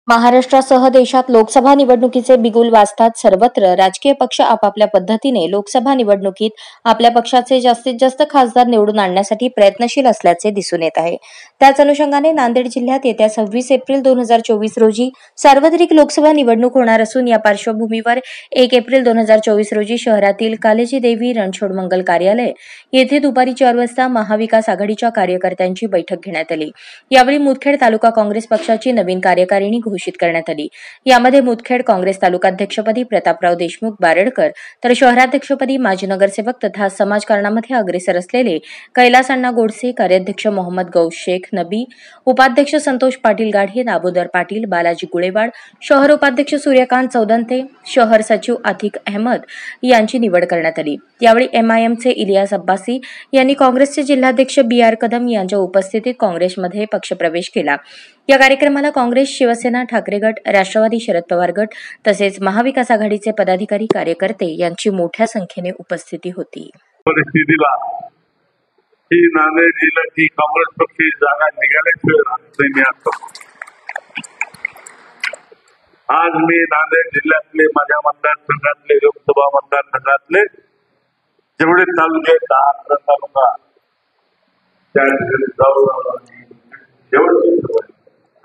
महाराष्ट्रासह देशात लोकसभा निवडणुकीचे बिगुल वाजतात. सर्वत्र राजकीय पक्ष आपापल्या पद्धतीने लोकसभा निवडणुकीत आपल्या पक्षाचे जास्तीत जास्त खासदार निवडून आणण्यासाठी प्रयत्नशील असल्याचे दिसून येत आहे. त्याच अनुषंगाने नांदेड जिल्ह्यात येत्या 26 एप्रिल 2024 रोजी सार्वत्रिक लोकसभा निवडणूक होणार असून या पार्श्वभूमीवर 1 एप्रिल 2024 रोजी शहरातील कालेजी देवी रणछोड मंगल कार्यालय येथे दुपारी 4 वाजता महाविकास आघाडीच्या कार्यकर्त्यांची बैठक घेण्यात आली. यावेळी मुदखेड तालुका काँग्रेस पक्षाची नवीन कार्यकारिणी घोषित करण्यात आली. यामध्ये मुदखेड काँग्रेस तालुकाध्यक्षपदी प्रतापराव देशमुख बारडकर तर शहराध्यक्षपदी माजी नगरसेवक तथा समाजकारणामध्ये अग्रेसर असलेले कैलास अण्णा गोडसे, कार्याध्यक्ष मोहम्मद गौस शेख नबी, उपाध्यक्ष संतोष पाटील गाढे, दामोदर पाटील, बालाजी गुळेवाड, शहर उपाध्यक्ष सूर्यकांत चौदंते, शहर सचिव आतिक अहमद यांची निवड करण्यात आली. यावेळी एमआयएमचे इलियास अब्बासी यांनी काँग्रेसचे जिल्हाध्यक्ष BR कदम यांच्या उपस्थितीत काँग्रेसमध्ये पक्षप्रवेश केला. या कार्यक्रमाला काँग्रेस, शिवसेना, ठाकरे गट, राष्ट्रवादी शरद पवार गट तसेच महाविकास आघाडीचे पदाधिकारी, कार्यकर्ते यांची मोठ्या संख्येने उपस्थिती होती. परिस्थितीला ही नांदेड जिल्ह्याची काँग्रेस पक्षाची जागा निघाल्याशिवाय राहत नाही. आज मी नांदेड जिल्ह्यातले माझ्या मतदारसंघातले लोकसभा मतदारसंघातले जेवढे तालुके 10 तालुका त्या ठिकाणी जाऊन जेवढे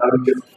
तालुके लोक